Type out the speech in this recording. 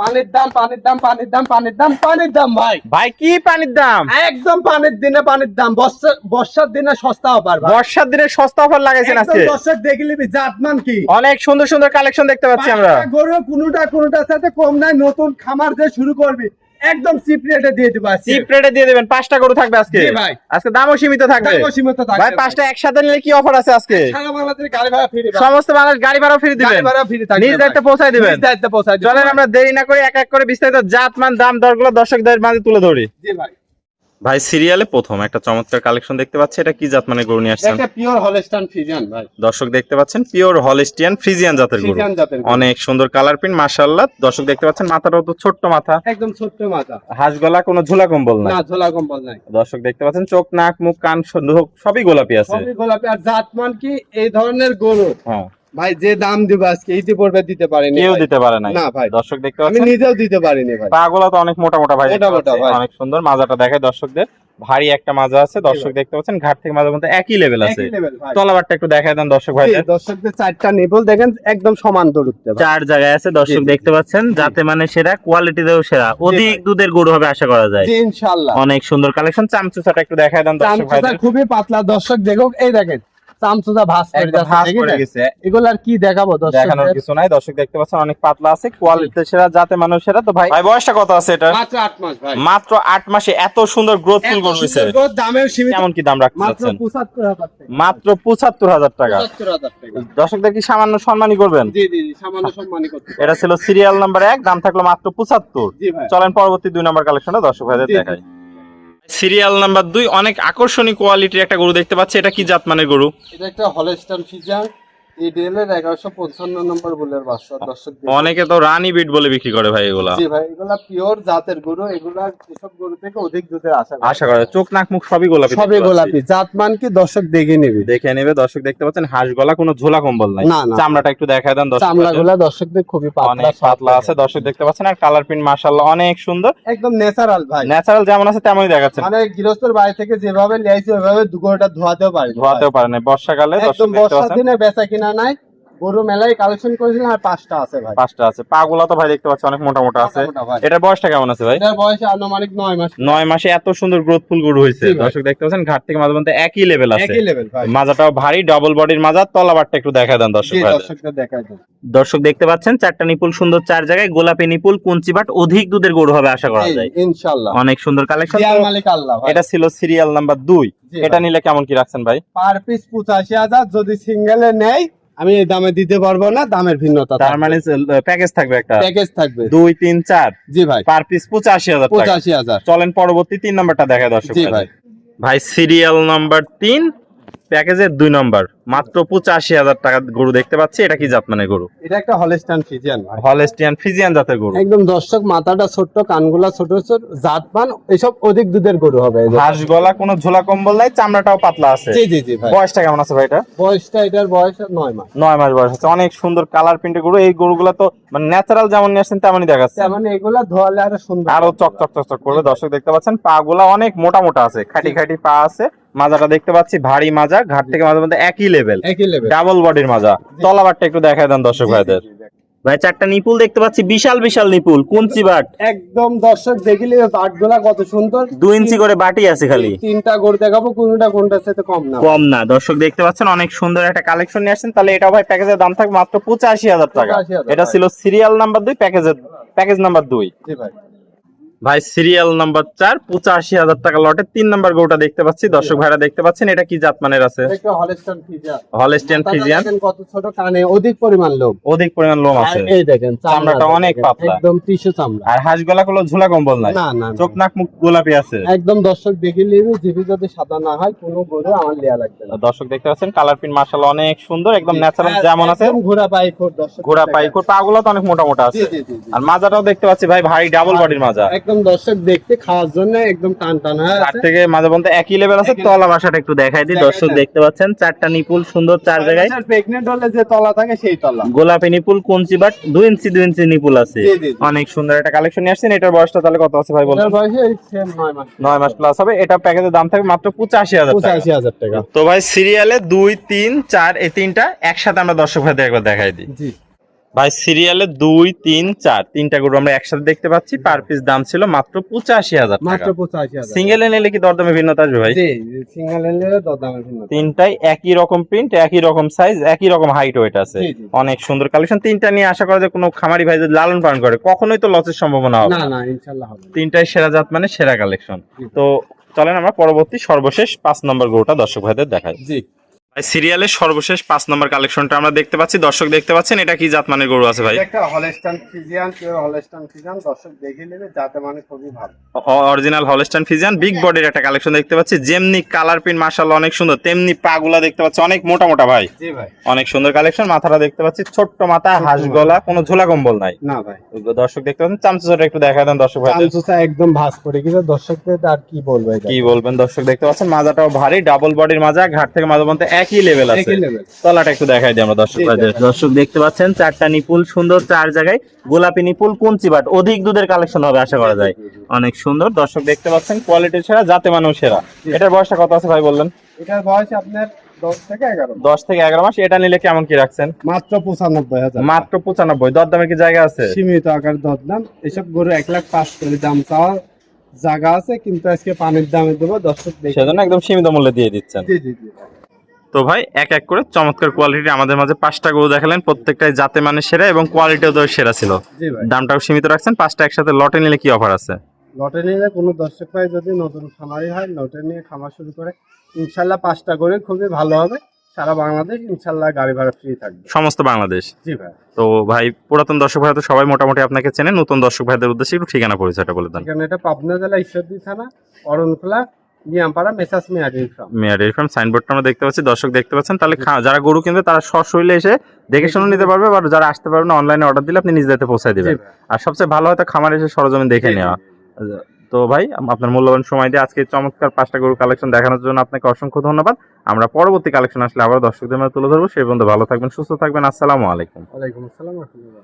পানির দাম পানির দাম পানির দাম পানির দাম পানির দাম ভাই। ভাই কি পানির দাম? একদম পানির দিনে পানির দাম। বর্ষার দিনে সস্তা অফার ভাই। বর্ষার দিনে সস্তা অফার লাগাইছেন আজকে। একদম দর্শক দেখে নিবি জাতমান কি। অনেক সুন্দর সুন্দর কালেকশন দেখতে পাচ্ছি আমরা। পাঁচটা গরু কোনোটার সাথে কম নাই। নতুন খামার যে শুরু করবি একদম চিপ রেটে দিয়ে দিব আজকে। চিপ রেটে দিয়ে দিবেন। 5টা গরু থাকবে আজকে। জি ভাই। আজকে দামও সীমিত থাকবে। দামও সীমিত থাকবে ভাই 5টা একসাথে নিলে কি অফার আছে আজকে? সারা বাংলাদেশে গাড়ি ভাড়া ফ্রি ভাই। সমস্ত বাংলাদেশ গাড়ি ভাড়া ফ্রি দিবেন। গাড়ি ভাড়া ফ্রি থাকবে। নিজ দায়িত্বে পৌঁছায় দিবেন। নিজ দায়িত্বে পৌঁছায় দিবেন। চলেন আমরা দেরি না করে এক এক করে বিস্তারিত জাতমান দাম দরগুলো দর্শকদের মাঝে তুলে ধরি। জি ভাই। ভাই সিরিয়ালে প্রথম একটা চমৎকার কালেকশন দেখতে পাচ্ছি। এটা কি জাত মানে গরু নিয়ে আসছেন? এটা পিওর হলস্টাইন ফ্রিজিয়ান ভাই। দর্শক দেখতে পাচ্ছেন পিওর হলস্টিয়ান ফ্রিজিয়ান জাতের গরু। ফ্রিজিয়ান জাতের গরু। অনেক সুন্দর কালার প্রিন্ট মাশাআল্লাহ। দর্শক দেখতে পাচ্ছেন মাথাটাও তো ছোট্ট মাথা, একদম ছোট্ট মাথা। হাঁস গলা, কোনো ঝুলা কম্বল নাই। না ঝোলা কম্বল নাই। দর্শক দেখতে পাচ্ছেন চোখ নাক মুখ কান সবই গোলাপি আছে। সবই গোলাপি। আর জাতমান কি এই ধরনের গরু হ্যাঁ ভাই যে দাম দিব আজকে ইতিপূর্বে দিতে পারিনি কেউ ভাই। দিতে পারে নাই। না ভাই। দর্শক দেখতে আমি পাচ্ছেন নিজেও দিতে পারিনি ভাই। পাগুলা তো অনেক মোটা মোটা ভাই, মোটা মোটা ভাই। অনেক সুন্দর। মাজাটা দেখায় দর্শকদের, ভারী একটা মাজা আছে। দর্শক দেখতে পাচ্ছেন ঘাট থেকে মাজার মধ্যে একই লেভেল আছে। একই লেভেল ভাই। তলাবারটা একটু দেখায় দেন দর্শক ভাইদের। দর্শকদের চারটা নিবল দেখেন একদম সমান দূরত্বে ভাই। 4 জায়গায় আছে দর্শক দেখতে পাচ্ছেন, যাতে মানে সেরা কোয়ালিটিতেও সেরা, অধিক দুধের গরু হবে আশা করা যায়। জি ইনশাআল্লাহ। অনেক সুন্দর কালেকশন। চামচুচাটা একটু দেখায় দেন দর্শক চামচুটা ভাইদের। খুবই পাতলা। দর্শক দেখো এই দেখেন চামচুটা ভাঁজ করে একদম ভাঁজ করে যাচ্ছে। গেছে। এগুলো আর কি দেখাবো দেখানোর দর্শকদের? কিছু নাই। দর্শক দেখতে পাচ্ছেন অনেক পাতলা আছে, কোয়ালিটি সেরা, যাতে মানুষ সেরা। তো ভাই বয়সটা কত আছে এটা? মাত্র 8 মাস ভাই। মাত্র 8 মাসে এত সুন্দর গ্রোথফুল এত গরু হইছে। সুন্দর গরু, দামেও সীমিত। কেমন কি দাম রাখতে মাত্র চাচ্ছেন? 75,000 টাকা। মাত্র 75,000 টাকা। 75,000 টাকা। দর্শকদের কি সামান্য সম্মানই করবেন? জি জি জি, সামান্য সম্মানই করতে পারি। এটা ছিল সিরিয়াল নাম্বার 1, দাম থাকলো মাত্র 75। জি ভাই। চলেন পরবর্তী 2 নাম্বার কালেকশনটা দর্শক ভাইদের জি, জি। দেখাই। সিরিয়াল নাম্বার 2 অনেক আকর্ষণীয় কোয়ালিটির একটা গরু দেখতে পাচ্ছি। এটা কি জাত মানের গরু? এটা একটা হলস্টাইন ফ্রিজিয়ান এডিএল এর 1155 নম্বর বুলের বাচ্চা। দর্শক দেখুন। অনেকে তো রানী বিট বলে বিক্রি করে ভাই এগুলা। জি ভাই, এগুলা পিওর জাতের গরু। এগুলা এসব গরু থেকে অধিক দুধের আশা করা যায়। চোখ নাক মুখ সবই গোলাপি। সবই গোলাপি। জাতমান কি দর্শক দেখে নেবে। দেখে নেবে। দর্শক দেখতে পাচ্ছেন হাঁস গলা, কোনো ঝোলা কম্বল নাই। না, না। চামড়াটা একটু দেখায় দেন দর্শক। চামড়াগুলা দর্শকদের খুবই পাতলা অনেক পাতলা আছে। দর্শক দেখতে পাচ্ছেন আর কালার প্রিন্ট মাশাআল্লাহ অনেক সুন্দর। একদম ন্যাচারাল ভাই। ন্যাচারাল যেমন আছে তেমনই দেখাচ্ছেন। মানে গৃহস্থর বাড়ি থেকে যেভাবে লিয়াইছে ওইভাবে দুগোটা ধোয়াতেও পারে। ধোয়াতেও পারে না। বর্ষাকালে দর্শক একদম দেখতে বর্ষার পাচ্ছেন দিনে বেচা কিনা নাই। গরু মেলায় কালেকশন করেছিলাম আর 5টা আছে ভাই। 5টা আছে। পাগুলা তো ভাই দেখতে পাচ্ছেন অনেক মোটা মোটা আছে। মোটা ভাই। এটার বয়সটা কেমন আছে ভাই? এটার বয়স আনুমানিক 9 মাস। 9 মাসে এত সুন্দর গ্রোথফুল গরু হয়েছে। জি ভাই। দর্শক দেখতে পাচ্ছেন ঘাট থেকে মাঝে মধ্যে একই লেভেল আছে। একই লেভেল ভাই। মাজাটাও ভারী, ডাবল বডির মাজা। তলাবারটা একটু দেখা দেন দর্শক জি ভাই। দর্শকদের দেখাই দেন। দর্শক দেখতে পাচ্ছেন 4টা নিপুল সুন্দর, 4 জায়গায় গোলাপি নিপুল, কুঞ্চি বাট, অধিক দুধের গরু হবে আশা করা যায়। ইনশাআল্লাহ। অনেক সুন্দর কালেকশন। দিয়ার মালিক আল্লাহ ভাই। এটা ছিল সিরিয়াল নাম্বার 2। জি এটা ভাই। নিলে কেমন কি রাখছেন ভাই? Per piece 85,000। যদি সিঙ্গেলে নেয় আমি এই দামে দিতে পারবো না। দামের ভিন্নতা তার মানে প্যাকেজ থাকবে একটা, প্যাকেজ থাকবে। 2 3 4। জি ভাই। পার পিস 85,000 টাকা। 85,000। চলেন পরবর্তী 3 নাম্বারটা দেখায় দর্শক জি ভাই। ভাই। ভাই সিরিয়াল নাম্বার 3 প্যাকেজের 2 নাম্বার, মাত্র 85,000 টাকা গরু দেখতে পাচ্ছি। এটা কি জাত মানে গরু? এটা একটা হলস্টাইন ফ্রিজিয়ান ভাই। হলস্টিয়ান ফ্রিজিয়ান জাতের গরু। একদম দর্শক মাথাটা ছোট্ট, কানগুলা ছোট ছোট, জাতমান এসব অধিক দুধের গরু হবে। এই যে। হাঁস গলা, কোনো ঝোলা কম্বল নাই, চামড়াটাও পাতলা আছে। জি জি জি ভাই। বয়সটা কেমন আছে ভাই এটা? বয়সটা এটার বয়স 9 মাস। 9 মাস বয়স আছে। অনেক সুন্দর কালার প্রিন্টের গরু। এই গরুগুলো তো মানে ন্যাচারাল যেমন নিয়ে আসছেন তেমনই দেখাচ্ছে। মানে এগুলা ধোয়ালে আরো সুন্দর। আরো চকচক চকচক করবে। দর্শক দেখতে পাচ্ছেন পা গুলা অনেক মোটা মোটা আছে, খাটি খাটি পা আছে। মাজাটা দেখতে পাচ্ছি ভারী মাজা, ঘাট থেকে মাঝে মধ্যে একই লেভেল, একই লেভেল। ডাবল বডির মাজা। তলাবারটা একটু দেখায় দেন দর্শক ভাইদের। ভাই 4টা নিপুল দেখতে পাচ্ছি, বিশাল বিশাল নিপুল, কুঞ্চি বাট। একদম দর্শক দেখিলে বাটগুলা কত সুন্দর। 2 ইঞ্চি করে বাটি আছে খালি। 3টা গরু দেখাবো, কোনটার সাথে কম না। কম না। দর্শক দেখতে পাচ্ছেন অনেক সুন্দর একটা কালেকশন নিয়ে আসছেন। তাহলে এটাও ভাই প্যাকেজের দাম থাকবে মাত্র 85,000 টাকা। 85,000 এটা ছিল সিরিয়াল নাম্বার 2 প্যাকেজ নাম্বার 2। জি ভাই। ভাই সিরিয়াল নাম্বার 4 85,000 টাকা লটে 3 নাম্বার গরুটা দেখতে পাচ্ছি। দর্শক ভাইরা দেখতে পাচ্ছেন এটা কি জাত মানের আছে? এটা একটা হলস্টাইন ফ্রিজিয়ান। Holstein Friesian. দেখেন কত ছোট, কানে অধিক পরিমাণ লোম। অধিক পরিমাণ লোম আর আছে। এই দেখেন চামড়াটা অনেক দেখেন, পাতলা। একদম টিস্যু চামড়া। আর হাঁস গলা গুলো ঝোলা কম্বল নাই। না না না। চোখ নাক মুখ গোলাপি আছে। একদম দর্শক দেখিলে জিভি যদি সাদা না হয় কোনো গরু আমার লিয়া লাগবে না। দর্শক দেখতে পাচ্ছেন কালার প্রিন্ট মাশাআল্লাহ অনেক সুন্দর, একদম ন্যাচারাল যেমন আছে। একদম ঘোড়া পাইকোর দর্শক। ঘোড়া পাইকোর, পা গুলো তো অনেক মোটা মোটা আছে। জি জি জি জি। আর মাজাটাও দেখতে পাচ্ছি ভাই ভারী, ডাবল বডির মাজা। একদম দর্শক দেখতে খাওয়ার জন্য একদম টান টান হয়ে তার আছে। থেকে মাঝে মধ্যে একই লেভেল আছে। তলা বাসাটা একটু দেখাই দিই। দর্শক দেখতে পাচ্ছেন 4টা নিপুল সুন্দর, 4 জায়গায়। প্রেগন্যান্ট হলে যে তলা থাকে সেই তলা। গোলাপি নিপুল, কুঞ্চি বাট, 2 ইঞ্চি নিপুল আছে। জি, জি, জি। অনেক সুন্দর একটা কালেকশন নিয়ে আসছেন। এটার বয়সটা তাহলে কত আছে ভাই বলুন? এটার বয়স এই সেম 9 মাস। 9 মাস প্লাস হবে। এটা প্যাকেজের দাম থাকবে মাত্র 85,000 টাকা। 85,000 টাকা। তো ভাই সিরিয়ালে 2 3 4 এই 3টা একসাথে আমরা দর্শক ভাইদের একবার দেখাই দিই। জি। ভাই সিরিয়ালে 2 3 4 তিনটা গরু আমরা একসাথে দেখতে পাচ্ছি, পার পিস দাম ছিল মাত্র 85,000 মাত্র টাকা। 85,000। সিঙ্গেলে নিলে কি দরদামে ভিন্নতা আসবে ভাই? জি, সিঙ্গেল এলে দরদামের ভিন্ন। তিনটাই একই রকম প্রিন্ট, একই রকম সাইজ, একই রকম হাইট ওয়েট আছে। জি, জি। অনেক সুন্দর কালেকশন। তিনটা নিয়ে আশা করা যায় কোনো খামারি ভাই যদি লালন পালন করে কখনোই তো লসের সম্ভাবনা হবে না না। না, ইনশাআল্লাহ হবে। তিনটাই সেরা জাত মানে সেরা কালেকশন। জি। তো চলেন আমরা পরবর্তী সর্বশেষ 5 নম্বর গরুটা দর্শক ভাইদের দেখাই। জি, ভাই সিরিয়ালের সর্বশেষ 5 নম্বর কালেকশনটা আমরা দেখতে পাচ্ছি, দর্শক দেখতে পাচ্ছেন। এটা কি জাত মানের গরু আছে ভাই? এটা একটা Holstein Friesian, pure Holstein Friesian, দর্শক দেখে নেবে, যাতে মানে খুবই ভালো। অরিজিনাল হলস্টাইন ফ্রিজিয়ান বিগ বডির একটা কালেকশন দেখতে পাচ্ছি। যেমনি কালার প্রিন্ট মাশাআল্লাহ অনেক সুন্দর, তেমনি পাগুলা দেখতে পাচ্ছি অনেক মোটা মোটা ভাই। জি ভাই। অনেক সুন্দর কালেকশন। মাথাটা দেখতে পাচ্ছি ছোট্ট মাথা, হাঁস গলা, কোনো ঝোলা কম্বল নাই। না ভাই, দর্শক দেখতে পাচ্ছেন। চামচুটা একটু দেখা দেন দর্শক ভাই। চামচুসা একদম ভাঁজ করে গেছে, দর্শকদের আর কি বলবো এটা। কি বলবেন, দর্শক দেখতে পাচ্ছেন মাজাটাও ভারী, ডাবল বডির মাজা, ঘাট থেকে মাজা পর্যন্ত একই লেভেল আছে। একই লেভেল। তলাটা একটু দেখাই দিই আমরা দর্শক জি, ভাইদের। দেখাই। দর্শক দেখতে পাচ্ছেন চারটা নিপুল সুন্দর, চার জায়গায় গোলাপি নিপুল, কুঞ্চি বাট, অধিক দুধের কালেকশন হবে আশা করা যায়। অনেক সুন্দর দর্শক দেখতে পাচ্ছেন, কোয়ালিটি সেরা, জাতে মানেও সেরা। এটার বয়সটা কত আছে ভাই বললেন? এটার বয়স আপনার 10 থেকে 11। 10 থেকে 11 মাস। এটা নিলে কেমন কি রাখছেন? মাত্র 95,000। মাত্র 95। দরদামের কি জায়গা আছে? সীমিত আকার দরদাম। এসব গরু 1,05,000 করে দাম চাওয়ার জায়গা আছে, কিন্তু আজকে পানির দামে দেবো, দর্শক দেখে। সেজন্য একদম সীমিত মূল্যে দিয়ে দিচ্ছেন। জি জি জি। তো ভাই এক এক করে চমৎকার কোয়ালিটি আমাদের মাঝে 5টা গরু দেখালেন, প্রত্যেকটাই জাতে মানে সেরা এবং কোয়ালিটিও তো সেরা ছিল। জি ভাই। দামটাও সীমিত রাখছেন। 5টা একসাথে লটে নিলে কি অফার আছে? লটে নিলে কোনো দর্শক ভাই যদি নতুন খামারি হয়, লটে নিয়ে খামার শুরু করে, ইনশাল্লাহ 5টা করে খুবই ভালো হবে। সারা বাংলাদেশ ইনশাল্লাহ গাড়ি ভাড়া ফ্রি থাকবে। সমস্ত বাংলাদেশ। জি ভাই। তো ভাই পুরাতন দর্শক ভাই তো সবাই মোটামুটি আপনাকে চেনে, নতুন দর্শক ভাইদের উদ্দেশ্যে একটু ঠিকানা পরিচয়টা বলে দেন। এখানে এটা পাবনা জেলা ঈশ্বরদী থানা, অরণখোলা, নিয়ামপাড়া, মেসাস মিয়া ডেইরি ফার্ম। মিয়া ডেইরি ফার্ম সাইনবোর্ডটা আমরা দেখতে পাচ্ছি, দর্শক দেখতে পাচ্ছেন। তাহলে যারা গরু কিনবে তারা সশরীরে এসে দেখে শুনে নিতে পারবে, বা যারা আসতে পারবে না অনলাইনে অর্ডার দিলে আপনি নিজ দায়িত্বে পৌঁছায় দিবেন। জি ভাই। আর সবচেয়ে ভালো হয়তো খামার এসে সরজমিন দেখে জি, জি, নেওয়া। জি। তো ভাই আপনার মূল্যবান সময় দিয়ে আজকে চমৎকার 5টা গরু কালেকশন দেখানোর জন্য আপনাকে অসংখ্য ধন্যবাদ। আমরা পরবর্তী কালেকশন আসলে আবার দর্শকদের মধ্যে তুলে ধরবো। সেই পর্যন্ত ভালো থাকবেন, সুস্থ থাকবেন। আসসালামু আলাইকুম। ওয়ালাইকুম আসসালাম ওয়া রাহমাতুল্লাহ।